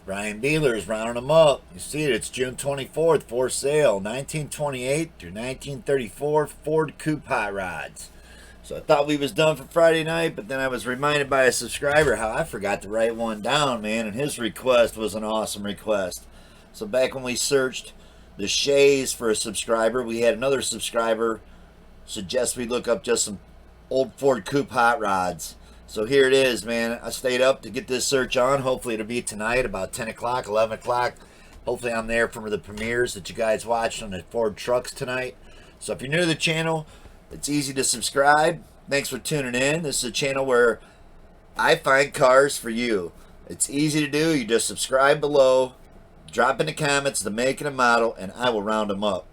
Ryan Bealer is rounding them up. You see it, it's June 24th for sale. 1928 through 1934 Ford Coupe Hot Rods. So I thought we was done for Friday night, but then I was reminded by a subscriber how I forgot to write one down, man, and his request was an awesome request. So back when we searched the shays for a subscriber, we had another subscriber suggest we look up just some old Ford Coupe Hot Rods. So here it is, man. I stayed up to get this search on. Hopefully it'll be tonight about 10 o'clock, 11 o'clock. Hopefully I'm there for the premieres that you guys watched on the Ford trucks tonight. So if you're new to the channel, it's easy to subscribe. Thanks for tuning in. This is a channel where I find cars for you. It's easy to do. You just subscribe below, drop in the comments the make and the model, and I will round them up.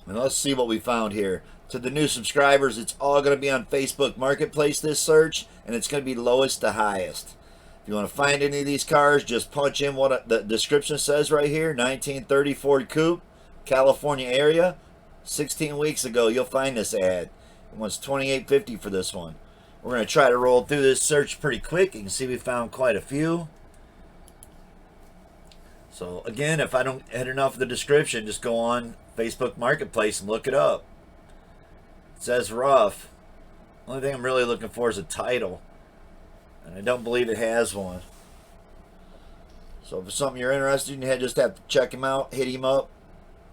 And let's see what we found here. To the new subscribers, it's all going to be on Facebook Marketplace, this search, and it's going to be lowest to highest. If you want to find any of these cars, just punch in what the description says right here. 1930 Ford Coupe, California area. 16 weeks ago, you'll find this ad. It wants $28.50 for this one. We're going to try to roll through this search pretty quick. You can see we found quite a few. So again, if I don't hit enough of the description, just go on Facebook Marketplace and look it up. It says rough. Only thing I'm really looking for is a title, and I don't believe it has one. So if it's something you're interested in, you just have to check him out, hit him up.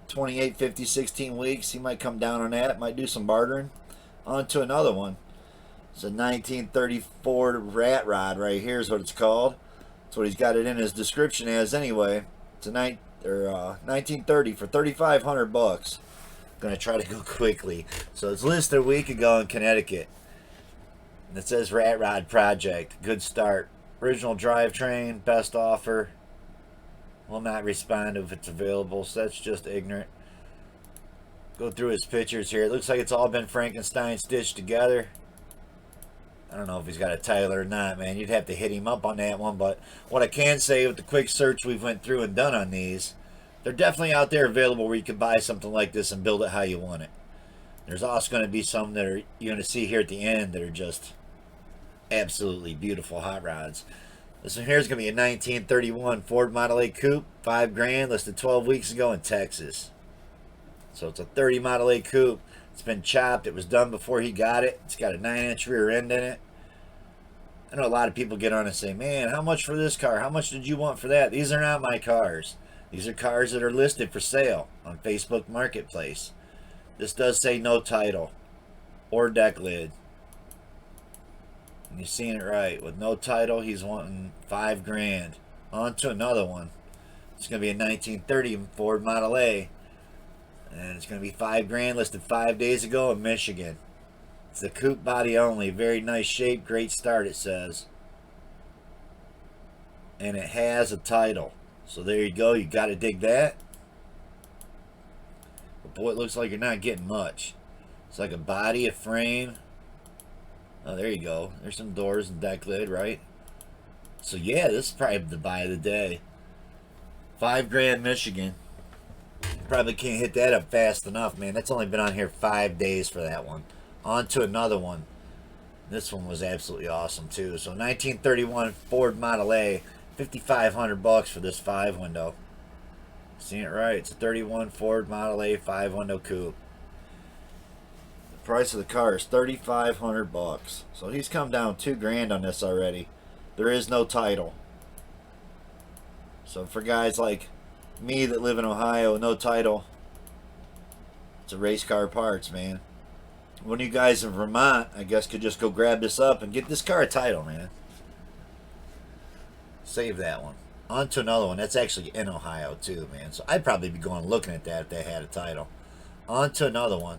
28.50, 16 weeks. He might come down on that. Might do some bartering. On to another one. It's a 1930 Ford Rat Rod right here is what it's called. That's what he's got it in his description as anyway. It's a 1930 for $3,500. Gonna try to go quickly. So it's listed a week ago in Connecticut. And it says Rat Rod Project. Good start. Original drivetrain. Best offer. Will not respond if it's available, so that's just ignorant. Go through his pictures here. It looks like it's all been Frankenstein stitched together. I don't know if he's got a title or not, man. You'd have to hit him up on that one. But what I can say with the quick search we've went through and done on these, they're definitely out there available where you can buy something like this and build it how you want it. There's also going to be some that are you're going to see here at the end that are just absolutely beautiful hot rods. This one here is going to be a 1931 Ford Monolay Coupe, $5,000, listed 12 weeks ago in Texas. So it's a 30 Monolay Coupe. It's been chopped. It was done before he got it. It's got a 9-inch rear end in it. I know a lot of people get on and say, man, how much for this car? How much did you want for that? These are not my cars. These are cars that are listed for sale on Facebook Marketplace. This does say no title or deck lid. And you're seeing it right. With no title, he's wanting $5,000. On to another one. It's going to be a 1930 Ford Monolay. And it's going to be $5,000, listed 5 days ago in Michigan. It's the coupe body only. Very nice shape. Great start, it says. And it has a title. So there you go. You got to dig that. But boy, it looks like you're not getting much. It's like a body, a frame. Oh, there you go. There's some doors and deck lid, right? So yeah, this is probably the buy of the day. $5,000 Michigan. Probably can't hit that up fast enough, man. That's only been on here 5 days for that one. On to another one. This one was absolutely awesome too. So 1931 Ford Model A, $5,500 for this 5-window. Seeing it right? It's a 31 Ford Model A 5-window coupe. Price of the car is $3,500. So he's come down $2,000 on this already. There is no title. So for guys like me that live in Ohio, no title, it's a race car parts, man. One of you guys in Vermont, I guess, could just go grab this up and get this car a title, man. Save that one. On to another one. That's actually in Ohio too, man. So I'd probably be going looking at that if they had a title. On to another one.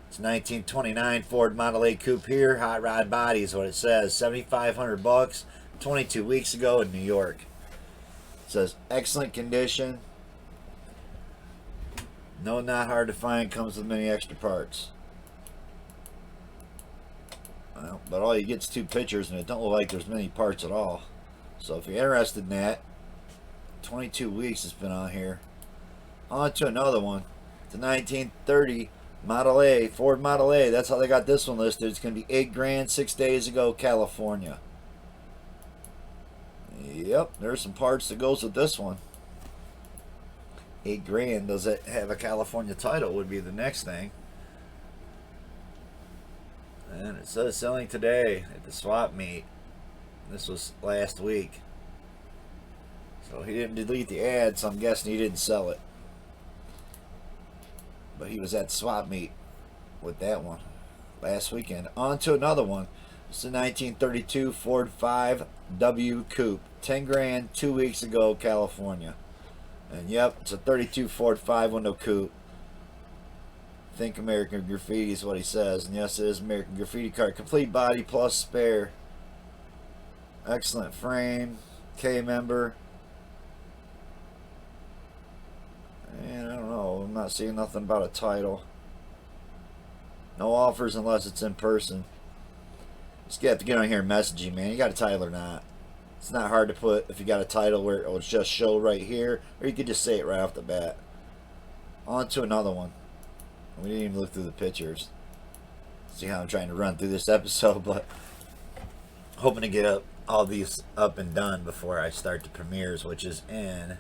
It's 1929 Ford Model A Coupe here. Hot rod body is what it says. $7,500. 22 weeks ago in New York. It says excellent condition. No, not hard to find. Comes with many extra parts. Well, but all you get is 2 pictures, and it don't look like there's many parts at all. So if you're interested in that, 22 weeks it's been on here. On to another one. It's a 1930 Model A, Ford Model A. That's how they got this one listed. It's going to be $8,000, 6 days ago, California. Yep, there's some parts that goes with this one. 8 grand. Does it have a California title would be the next thing. And it says selling today at the swap meet. This was last week. So he didn't delete the ad, so I'm guessing he didn't sell it. But he was at the swap meet with that one last weekend. On to another one. It's a 1932 Ford 5W Coupe. 10 grand 2 weeks ago, California. And yep, it's a 32 Ford 5-window coupe. Think American Graffiti is what he says. And yes, it is American Graffiti car. Complete body plus spare. Excellent frame. K member. And I don't know. I'm not seeing nothing about a title. No offers unless it's in person. Just have to get on here and message you, man. You got a title or not? It's not hard to put if you got a title where it will just show right here, or you could just say it right off the bat. On to another one. We didn't even look through the pictures. See how I'm trying to run through this episode, but hoping to get all these up and done before I start the premieres, which is in,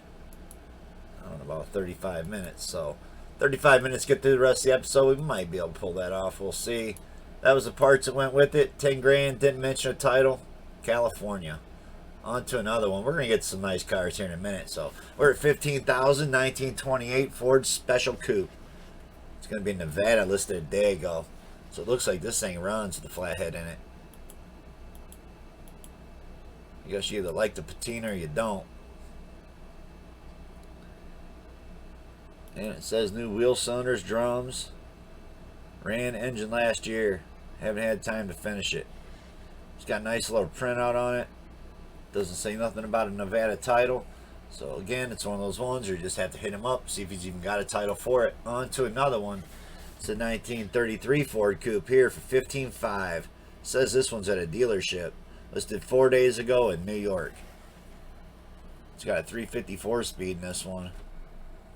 I don't know, about 35 minutes. So 35 minutes, get through the rest of the episode. We might be able to pull that off. We'll see. That was the parts that went with it. 10 grand, didn't mention a title. California. On to another one. We're going to get some nice cars here in a minute. So we're at 15,000, 1928 Ford Special Coupe. It's going to be in Nevada, listed a day ago. So it looks like this thing runs with the flathead in it. I guess you either like the patina or you don't. And it says new wheel cylinders, drums. Ran engine last year. Haven't had time to finish it. It's got a nice little printout on it. Doesn't say nothing about a Nevada title. So again, it's one of those ones where you just have to hit him up, see if he's even got a title for it. On to another one. It's a 1933 Ford Coupe here for $15,500. Says this one's at a dealership. Listed 4 days ago in New York. It's got a 354 speed in this one.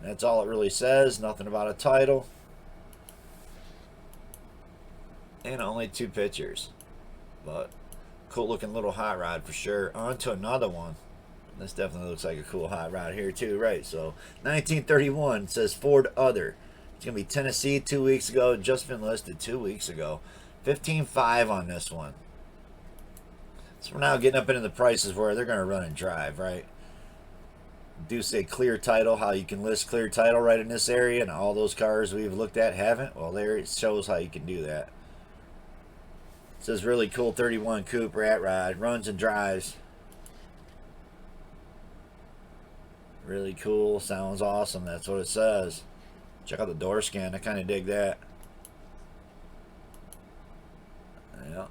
That's all it really says. Nothing about a title. And only 2 pictures. But cool looking little hot rod for sure. On to another one. This definitely looks like a cool hot rod here too, right? So 1931 says Ford Other. It's gonna be Tennessee 2 weeks ago. Just been listed 2 weeks ago. $15,500 on this one. So we're now getting up into the prices where they're gonna run and drive, right? Do say clear title, how you can list clear title right in this area, and all those cars we've looked at haven't. Well, there it shows how you can do that. It says really cool 31 Coupe rat rod, runs and drives. Really cool, sounds awesome. That's what it says. Check out the door scan. I kind of dig that. Yeah,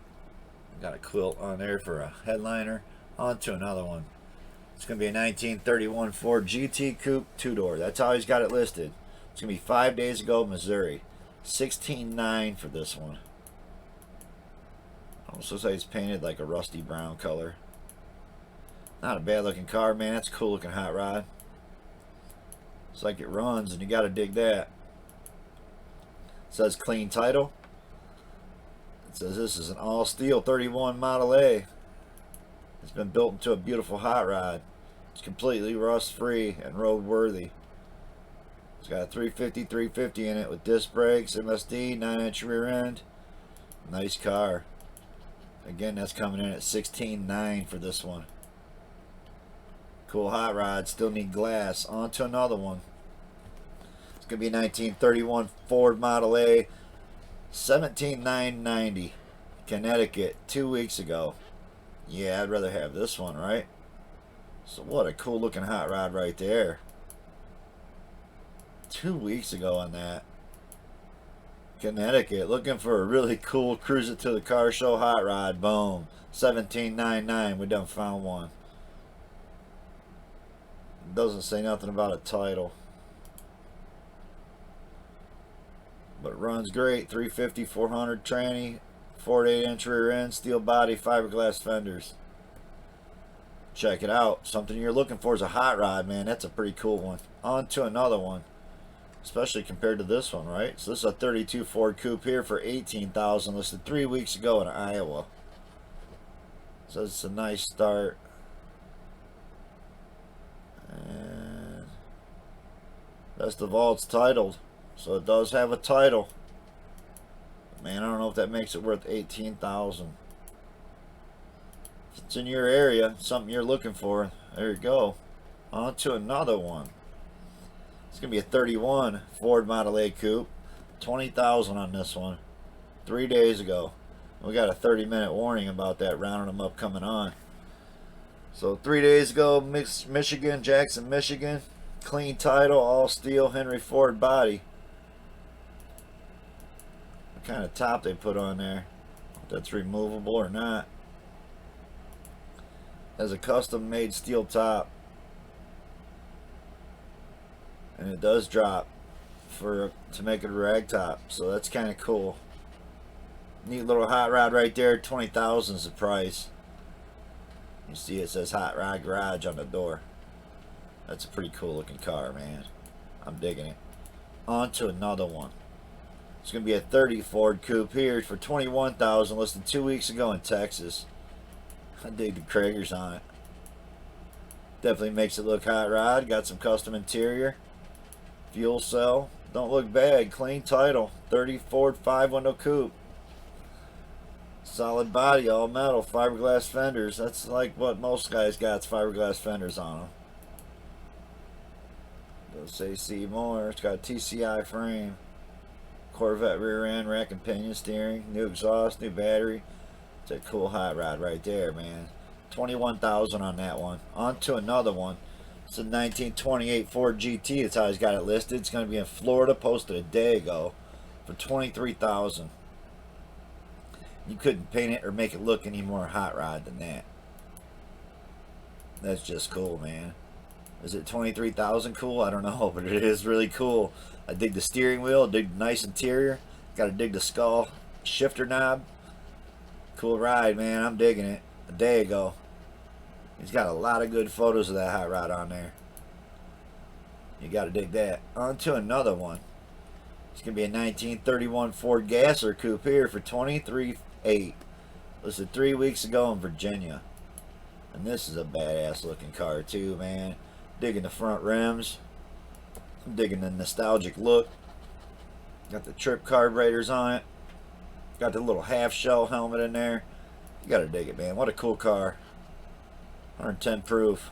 got a quilt on there for a headliner. On to another one. It's going to be a 1931 Ford GT Coupe 2-door. That's how he's got it listed. It's going to be 5 days ago, Missouri. $16,900 for this one. Almost looks like it's painted like a rusty brown color. Not a bad looking car, man. That's a cool looking hot rod. It's like it runs, and you got to dig that. It says clean title. It says this is an all steel 31 Model A. It's been built into a beautiful hot rod. It's completely rust free and road worthy. It's got a 350 in it with disc brakes, MSD, 9-inch rear end. Nice car. Again, that's coming in at $16,900 for this one. Cool hot rod. Still need glass. On to another one. It's going to be a 1931 Ford Model A. $17,990. Connecticut. 2 weeks ago. Yeah, I'd rather have this one, right? So what a cool looking hot rod right there. 2 weeks ago on that. Connecticut. Looking for a really cool cruise it to the car show hot rod. Boom. $17,990. We done found one. Doesn't say nothing about a title. But it runs great. 350, 400 tranny. 48-inch rear end. Steel body. Fiberglass fenders. Check it out. Something you're looking for is a hot rod, man. That's a pretty cool one. On to another one. Especially compared to this one, right? So this is a 32 Ford Coupe here for $18,000. Listed 3 weeks ago in Iowa. So it's a nice start. Best of all, it's titled. So it does have a title. Man, I don't know if that makes it worth $18,000. If it's in your area, something you're looking for, there you go. On to another one. It's going to be a 31 Ford Monolay Coupe. $20,000 on this one. 3 days ago. We got a 30-minute warning about that, rounding them up coming on. So 3 days ago, Michigan, Jackson, Michigan. Clean title, all steel, Henry Ford body. What kind of top they put on there? If that's removable or not. Has a custom made steel top. And it does drop to make it a rag top. So that's kind of cool. Neat little hot rod right there. $20,000 is the price. You see it says Hot Rod Garage on the door. That's a pretty cool looking car, man. I'm digging it. On to another one. It's going to be a 30 Ford Coupe here for $21,000, listed 2 weeks ago in Texas. I dig the Kragers on it. Definitely makes it look hot rod. Got some custom interior. Fuel cell. Don't look bad. Clean title. 30 Ford 5-window coupe. Solid body, all metal, fiberglass fenders. That's like what most guys got, fiberglass fenders on them. Does say see more. It's got a TCI frame. Corvette rear end, rack and pinion steering. New exhaust, new battery. It's a cool hot rod right there, man. $21,000 on that one. On to another one. It's a 1928 Ford GT. That's how he's got it listed. It's going to be in Florida, posted a day ago for $23,000. You couldn't paint it or make it look any more hot rod than that. That's just cool, man. Is it $23,000 cool? I don't know, but it is really cool. I dig the steering wheel, dig the nice interior. Got to dig the skull shifter knob. Cool ride, man. I'm digging it. A day ago. He's got a lot of good photos of that hot rod on there. You got to dig that. On to another one. It's going to be a 1931 Ford Gasser Coupe here for $23,800. Listed 3 weeks ago in Virginia. And this is a badass looking car too, man. Digging the front rims. I'm digging the nostalgic look. Got the trip carburetors on it. Got the little half shell helmet in there. You gotta dig it, man. What a cool car. 110 proof.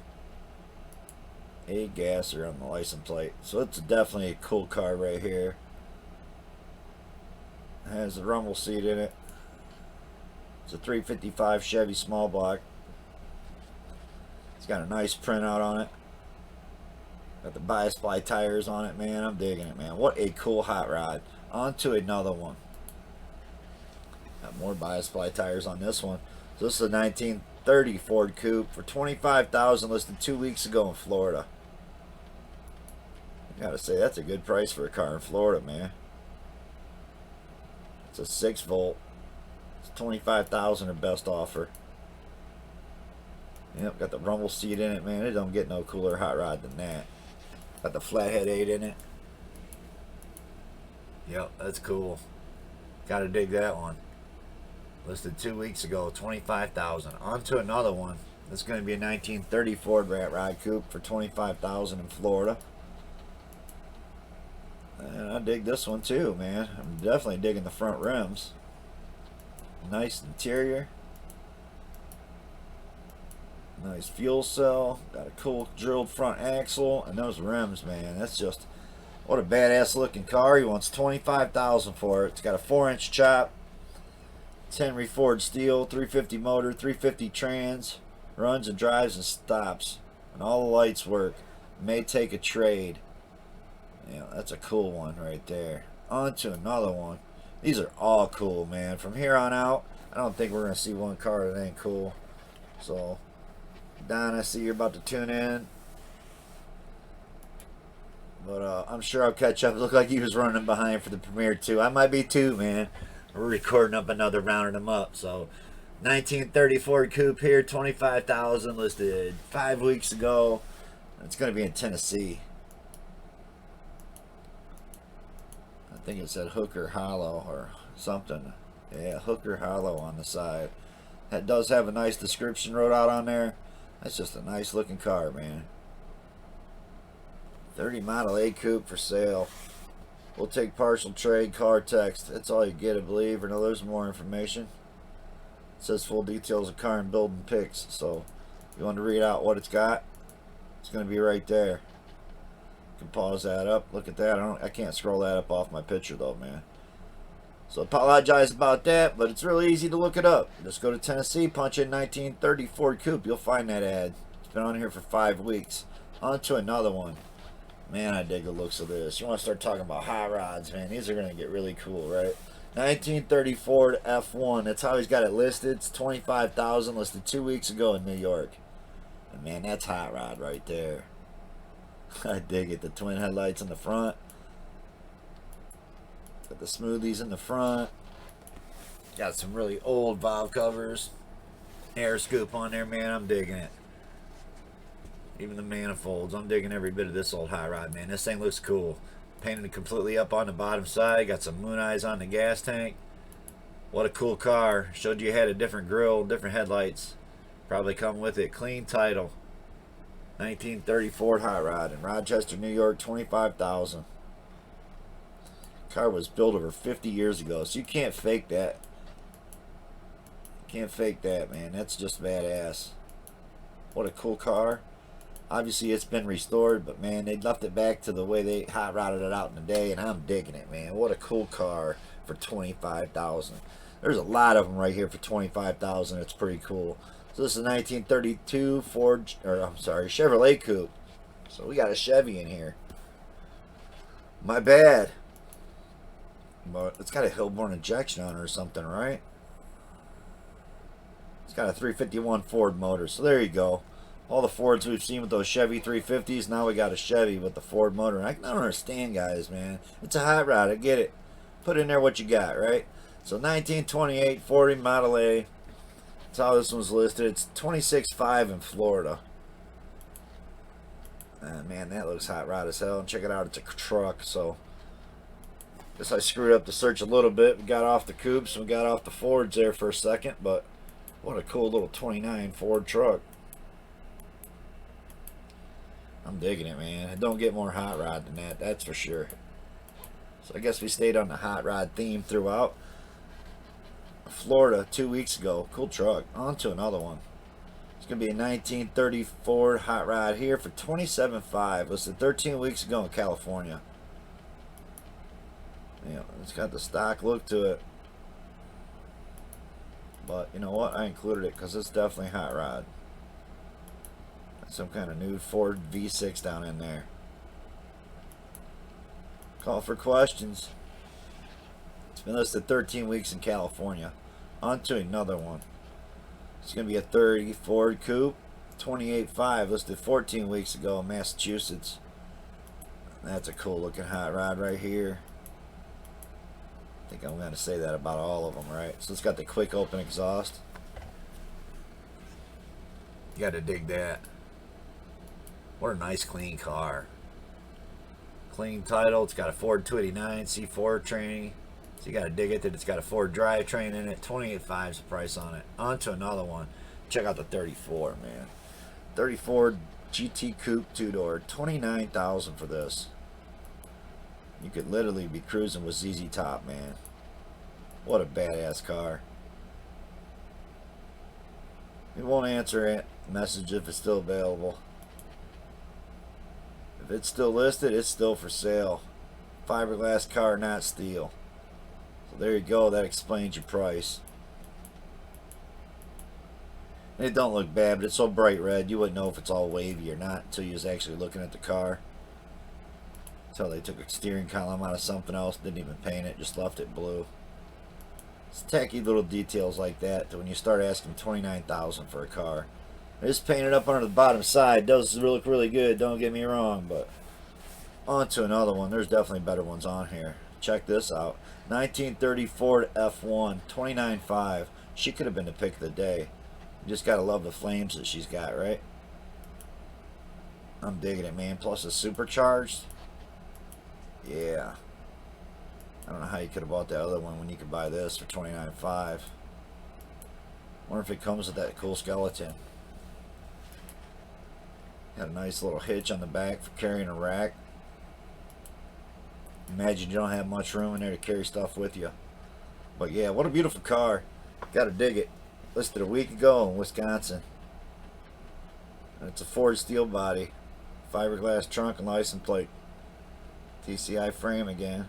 A Gasser on the license plate. So it's definitely a cool car right here. It has a rumble seat in it. It's a 355 Chevy small block. It's got a nice printout on it. Got the bias ply tires on it, man. I'm digging it, man. What a cool hot rod. On to another one. Got more bias ply tires on this one. So this is a 1930 Ford Coupe for $25,000, listed 2 weeks ago in Florida. I gotta say, that's a good price for a car in Florida, man. It's a 6-volt. It's $25,000 or best offer. Yep, got the rumble seat in it, man. It don't get no cooler hot rod than that. Got the flathead 8 in it. Yep, that's cool. Gotta dig that one. Listed 2 weeks ago, $25,000. On to another one. This is going to be a 1930 Ford Rat Rod Coupe for $25,000 in Florida. And I dig this one too, man. I'm definitely digging the front rims. Nice interior. Nice fuel cell. Got a cool drilled front axle. And those rims, man. That's just... what a badass looking car. He wants $25,000 for it. It's got a 4-inch chop. It's Henry Ford steel. 350 motor. 350 trans. Runs and drives and stops. And all the lights work. May take a trade. Yeah, that's a cool one right there. On to another one. These are all cool, man. From here on out, I don't think we're going to see one car that ain't cool. So, Don, I see you're about to tune in. But I'm sure I'll catch up. It looked like he was running behind for the premiere too. I might be too, man. We're recording up another, rounding them up. So, 1930 Ford Coupe here, $25,000, listed 5 weeks ago. It's going to be in Tennessee. I think it said Hooker Hollow or something. Yeah, Hooker Hollow on the side. That does have a nice description wrote out on there. That's just a nice looking car, man. 30 Monolay Coupe for sale. We'll take partial trade, car text. That's all you get, I believe. Or no, there's more information. It says full details of car and building pics. So if you want to read out what it's got, it's going to be right there. You can pause that up. Look at that. I can't scroll that up off my picture though, man. So apologize about that, but it's really easy to look it up. Just go to Tennessee, punch in 1930 Ford Coupe. You'll find that ad. It's been on here for 5 weeks. On to another one. Man, I dig the looks of this. You want to start talking about hot rods, man. These are going to get really cool, right? 1930 Ford F1. That's how he's got it listed. It's $25,000, listed 2 weeks ago in New York. And man, that's hot rod right there. I dig it. The twin headlights in the front. Got the smoothies in the front. Got some really old valve covers. Air scoop on there, man. I'm digging it. Even the manifolds. I'm digging every bit of this old hot rod, man. This thing looks cool. Painted completely up on the bottom side. Got some moon eyes on the gas tank. What a cool car. Showed you had a different grille, different headlights. Probably come with it. Clean title. 1930 Ford Hot Rod in Rochester, New York. $25,000. Car was built over 50 years ago, so you can't fake that. Can't fake that, man. That's just badass. What a cool car. Obviously it's been restored, but man, they left it back to the way they hot rodded it out in the day, and I'm digging it, man. What a cool car for $25,000. There's a lot of them right here for $25,000. It's pretty cool. So this is a 1932 Chevrolet Coupe. So we got a Chevy in here. My bad. But it's got a Hillborn injection on it or something, right? It's got a 351 Ford motor. So there you go. All the Fords we've seen with those Chevy 350s, now we got a Chevy with the Ford motor. I don't understand, guys, man. It's a hot rod. I get it. Put in there what you got, right? So 1928 Ford Monolay. That's how this one's listed. It's 26.5 in Florida. Man, that looks hot rod as hell. And check it out. It's a truck, so... Guess I screwed up the search a little bit. We got off the coupes and we got off the Fords there for a second, but what a cool little 29 Ford truck. I'm digging it, man. It don't get more hot rod than that, that's for sure. So I guess we stayed on the hot rod theme throughout. Florida 2 weeks ago. Cool truck. On to another one. It's going to be a 1930 Ford hot rod here for $27,500. Listed 13 weeks ago in California. Yeah, it's got the stock look to it, but you know what, I included it because it's definitely hot rod. Some kind of new Ford V6 down in there. Call for questions. It's been listed 13 weeks in California. On to another one. It's going to be a 30 Ford Coupe, 28.5, listed 14 weeks ago in Massachusetts. That's a cool looking hot rod right here. I think I'm going to say that about all of them, right? So it's got the quick open exhaust. You got to dig that. What a nice clean car. Clean title. It's got a Ford 289 C4 training. So you got to dig it that it's got a Ford drivetrain in it. $28,500 is the price on it. On to another one. Check out the 34, man. 34 GT Coupe 2-door. $29,000 for this. You could literally be cruising with ZZ Top, man. What a badass car. It won't answer a message if it's still available. If it's still listed, it's still for sale. Fiberglass car, not steel. So there you go. That explains your price. And it don't look bad, but it's so bright red, you wouldn't know if it's all wavy or not until you was actually looking at the car. So they took a steering column out of something else, didn't even paint it, just left it blue. It's tacky little details like that when you start asking $29,000 for a car. It's painted up under the bottom side. Does look really good, don't get me wrong, but on to another one. There's definitely better ones on here. Check this out. 1930 Ford F1, $29,500. She could have been the pick of the day. You just gotta love the flames that she's got, right? I'm digging it, man. Plus it's supercharged. Yeah. I don't know how you could have bought that other one when you could buy this for $29,500. Wonder if it comes with that cool skeleton. Got a nice little hitch on the back for carrying a rack. Imagine you don't have much room in there to carry stuff with you. But yeah, what a beautiful car. Gotta dig it. Listed a week ago in Wisconsin. And it's a Ford steel body. Fiberglass trunk and license plate. TCI frame again.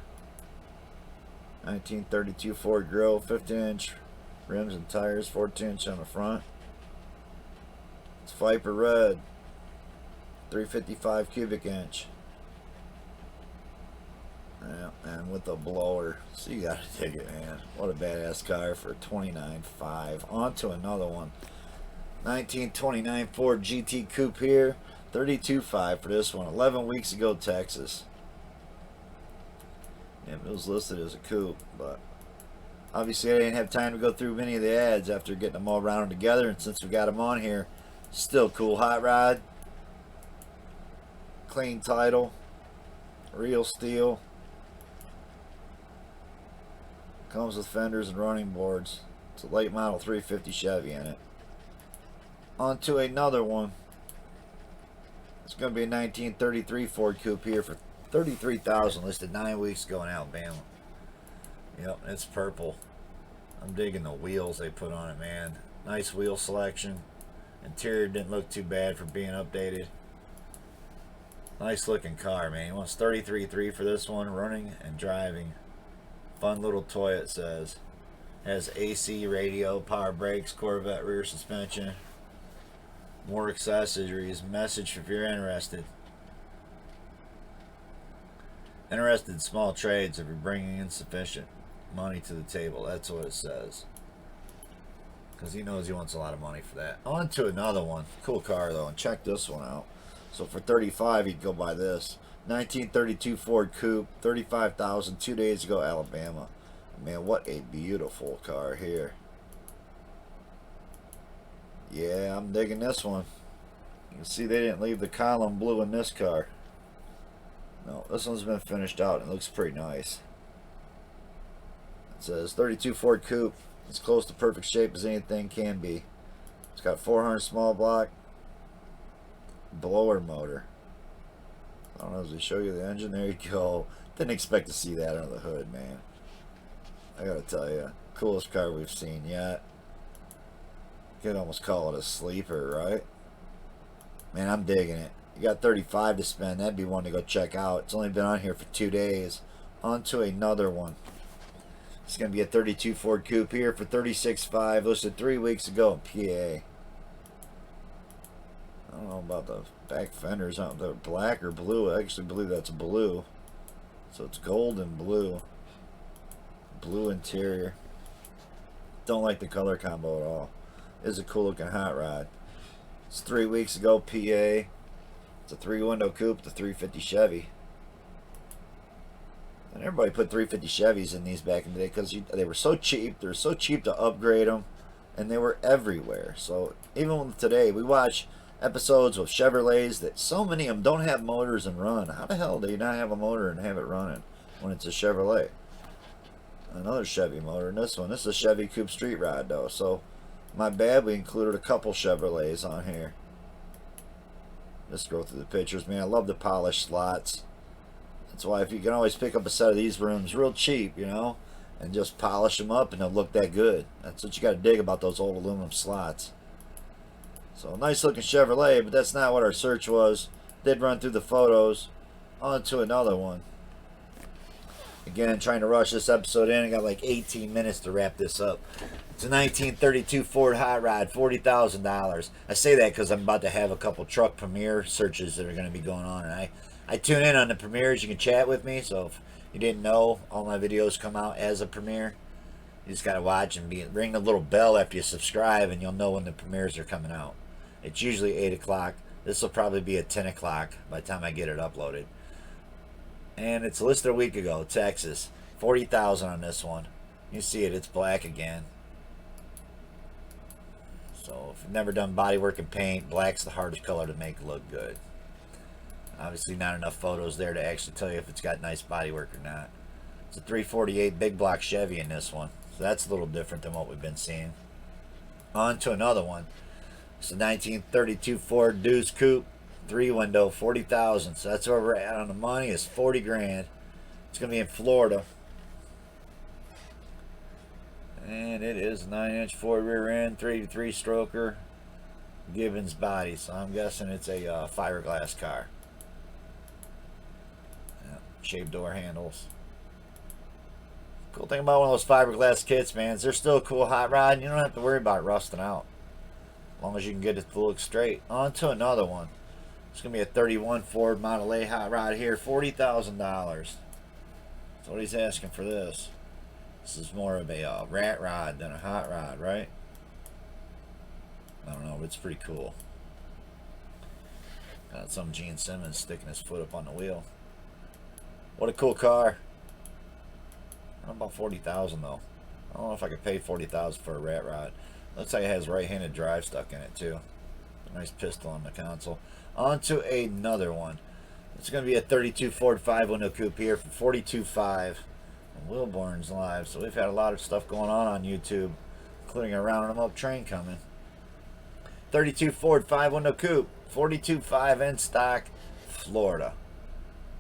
1932 Ford grille, 15-inch rims and tires, 14-inch on the front. It's Viper red, 355 cubic inch. Yeah, and with a blower. So you gotta take it, man. What a badass car for $29,500. On to another one. 1929 Ford GT Coupe here, $32,500 for this one. 11 weeks ago, Texas. Yeah, it was listed as a coupe, but obviously I didn't have time to go through many of the ads after getting them all rounded together, and since we got them on here, still cool. Hot rod, clean title, real steel, comes with fenders and running boards. It's a late model 350 Chevy in it. On to another one. It's going to be a 1933 Ford Coupe here for $33,000, listed 9 weeks ago in Alabama. Yep, it's purple. I'm digging the wheels they put on it, man. Nice wheel selection. Interior didn't look too bad for being updated. Nice looking car, man. He wants $33,300 for this one, running and driving. Fun little toy, it says. Has AC, radio, power brakes, Corvette rear suspension. More accessories. Message if you're interested. Interested in small trades if you're bringing insufficient money to the table. That's what it says. Because he knows he wants a lot of money for that. On to another one. Cool car though, and check this one out. So for $35,000 you'd go buy this. 1932 Ford Coupe, $35,000, 2 days ago, Alabama. Man, what a beautiful car here. Yeah, I'm digging this one. You can see they didn't leave the column blue in this car. No, this one's been finished out and it looks pretty nice. It says 32 Ford Coupe. It's close to perfect shape as anything can be. It's got 400 small block blower motor. I don't know, does it show you the engine? There you go. Didn't expect to see that under the hood, man. I gotta tell you, coolest car we've seen yet. You could almost call it a sleeper, right? Man, I'm digging it. You got $35,000 to spend. That'd be one to go check out. It's only been on here for 2 days. On to another one. It's going to be a 32 Ford Coupe here for $36,500. Listed 3 weeks ago in PA. I don't know about the back fenders. I don't know if they're black or blue. I actually believe that's blue. So it's gold and blue. Blue interior. Don't like the color combo at all. It is a cool looking hot rod. It's 3 weeks ago, PA. It's a 3-window coupe, the 350 Chevy. And everybody put 350 Chevys in these back in the day because they were so cheap. They were so cheap to upgrade them, and they were everywhere. So even today, we watch episodes with Chevrolets that so many of them don't have motors and run. How the hell do you not have a motor and have it running when it's a Chevrolet? Another Chevy motor, and this one. This is a Chevy Coupe Street Rod, though. So my bad, we included a couple Chevrolets on here. Let's go through the pictures, man. I love the polished slots. That's why if you can always pick up a set of these rooms real cheap, you know, and just polish them up and they'll look that good. That's what you got to dig about those old aluminum slots. So nice looking Chevrolet, but that's not what our search was. Did run through the photos. On to another one. Again, trying to rush this episode in. I got like 18 minutes to wrap this up. It's a 1932 Ford Hot Rod, $40,000. I say that because I'm about to have a couple truck premiere searches that are going to be going on, and I tune in on the premieres. You can chat with me, so if you didn't know, all my videos come out as a premiere. You just got to watch and ring the little bell after you subscribe, and you'll know when the premieres are coming out. It's usually 8 o'clock. This will probably be at 10 o'clock by the time I get it uploaded. And it's listed a week ago, Texas. $40,000 on this one. You see it, it's black again. So if you've never done bodywork and paint, black's the hardest color to make look good. Obviously not enough photos there to actually tell you if it's got nice bodywork or not. It's a 348 big block Chevy in this one. So that's a little different than what we've been seeing. On to another one. It's a 1932 Ford Deuce Coupe. 3-window, $40,000. So that's where we're at on the money, is 40 grand. It's going to be in Florida. And it is 9-inch Ford rear end, 383 stroker, Gibbons body. So I'm guessing it's a fiberglass car. Yeah, shaved door handles. Cool thing about one of those fiberglass kits, man, is they're still a cool hot rod, and you don't have to worry about it rusting out. As long as you can get it to look straight. On to another one. It's going to be a 31 Ford Monolay Hot Rod here, $40,000. That's what he's asking for this. This is more of a rat rod than a hot rod, right? I don't know, but it's pretty cool. Got some Gene Simmons sticking his foot up on the wheel. What a cool car. I don't know about 40,000 though. I don't know if I could pay 40,000 for a rat rod. Looks like it has right-handed drive stuck in it too. A nice pistol on the console. On to another one. It's going to be a 32 Ford 5-window coupe here for $42,500. Wilborn's live. So we've had a lot of stuff going on YouTube, including a rounding them up train coming. 32 Ford 5-window coupe, $42,500 in stock, Florida.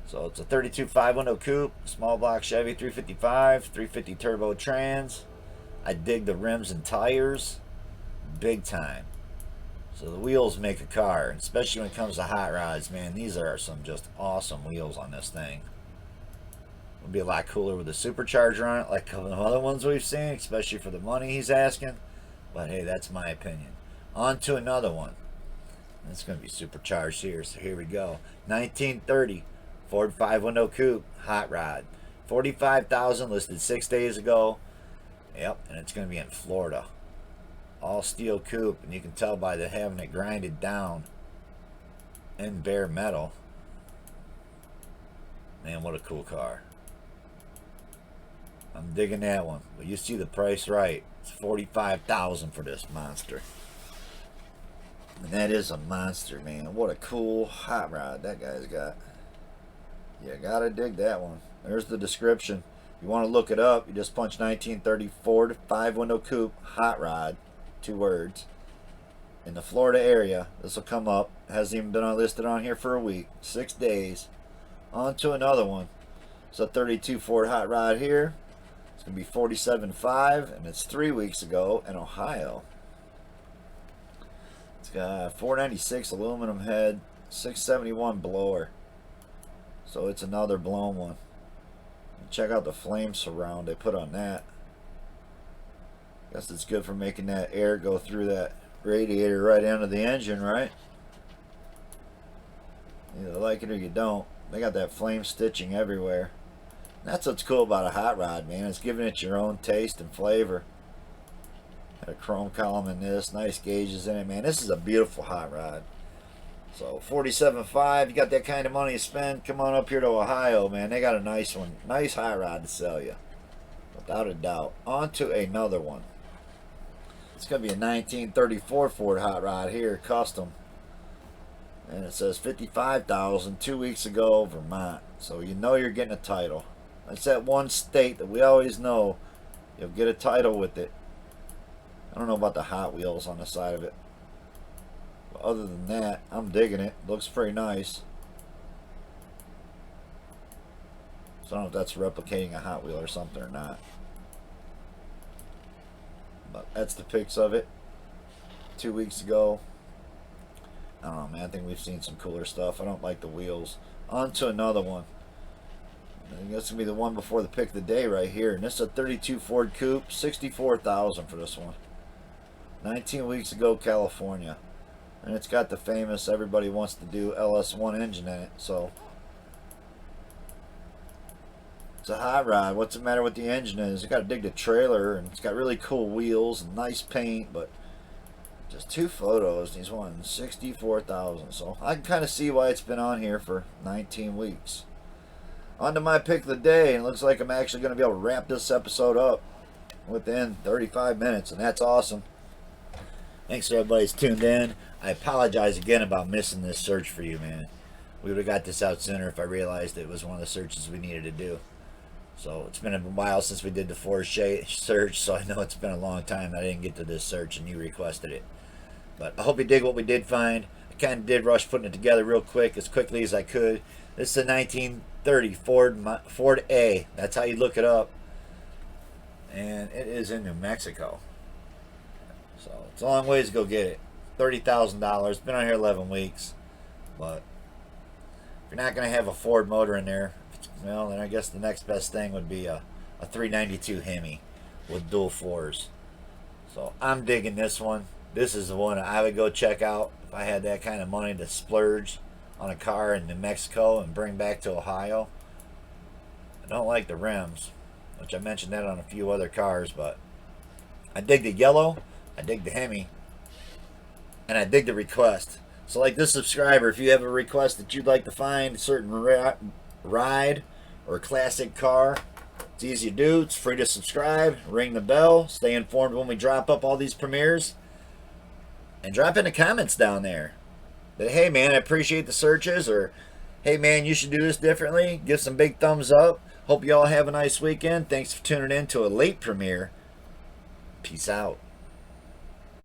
So it's a 32 5-window coupe, small block Chevy 355, 350 turbo trans. I dig the rims and tires, big time. So the wheels make a car, especially when it comes to hot rods, man. These are some just awesome wheels on this thing. It'll be a lot cooler with a supercharger on it, like the other ones we've seen, especially for the money he's asking. But hey, that's my opinion. On to another one. It's going to be supercharged here, so here we go. 1930 Ford 5-window coupe, hot rod. $45,000, listed 6 days ago. Yep, and it's going to be in Florida. All steel coupe, and you can tell by the having it grinded down in bare metal. Man, what a cool car. I'm digging that one. But you see the price right. It's $45,000 for this monster. And that is a monster, man. What a cool hot rod that guy's got. You gotta dig that one. There's the description. You want to look it up, you just punch 1930 Ford 5-window coupe hot rod, 2 words, in the Florida area. This will come up. Hasn't even been listed on here for a week. 6 days. On to another one. It's a 32 Ford hot rod here. It's going to be $47,500, and it's 3 weeks ago in Ohio. It's got a 496 aluminum head, 671 blower. So it's another blown one. Check out the flame surround they put on that. Guess it's good for making that air go through that radiator right into the engine, right? You either like it or you don't. They got that flame stitching everywhere. That's what's cool about a hot rod, man. It's giving it your own taste and flavor. Got a chrome column in this, nice gauges in it, man. This is a beautiful hot rod. So $47,500, you got that kind of money to spend, come on up here to Ohio, man. They got a nice one, nice hot rod to sell you, without a doubt. On to another one. It's going to be a 1934 Ford hot rod here, custom. And it says $55,000, 2 weeks ago, Vermont. So you know you're getting a title. That's that one state that we always know you'll get a title with it. I don't know about the Hot Wheels on the side of it. Other than that, I'm digging it. Looks pretty nice. So I don't know if that's replicating a Hot Wheel or something or not. But that's the pics of it. 2 weeks ago. I don't know, man. I think we've seen some cooler stuff. I don't like the wheels. On to another one. I think that's going to be the one before the pick of the day right here. And this is a 32 Ford Coupe. $64,000 for this one. 19 weeks ago, California. And it's got the famous, everybody wants to do LS1 engine in it. So it's a hot rod. What's the matter with the engine is you got to dig the trailer, and it's got really cool wheels and nice paint, but just 2 photos. These ones $64,000. So I can kind of see why it's been on here for 19 weeks. On to my pick of the day, and it looks like I'm actually going to be able to wrap this episode up within 35 minutes, and that's awesome. Thanks to everybody who's tuned in. I apologize again about missing this search for you, man. We would have got this out sooner if I realized it was one of the searches we needed to do. So it's been a while since we did the Ford search, so I know it's been a long time I didn't get to this search and you requested it. But I hope you dig what we did find. I kind of did rush putting it together real quick, as quickly as I could. This is a 1930 2030 Ford A. That's how you look it up. And it is in New Mexico. So it's a long ways to go get it. $30,000. Been on here 11 weeks. But if you're not going to have a Ford motor in there, well, then I guess the next best thing would be a 392 Hemi with dual floors. So I'm digging this one. This is the one I would go check out if I had that kind of money to splurge on a car in New Mexico and bring back to Ohio. I don't like the rims, which I mentioned that on a few other cars, but I dig the yellow, I dig the Hemi, and I dig the request. So like this subscriber, if you have a request that you'd like to find a certain ride or classic car, it's easy to do. It's free to subscribe, ring the bell, stay informed when we drop up all these premieres, and drop in the comments down there that, hey man, I appreciate the searches, or hey man, you should do this differently. Give some big thumbs up. Hope you all have a nice weekend. Thanks for tuning in to a late premiere. Peace out.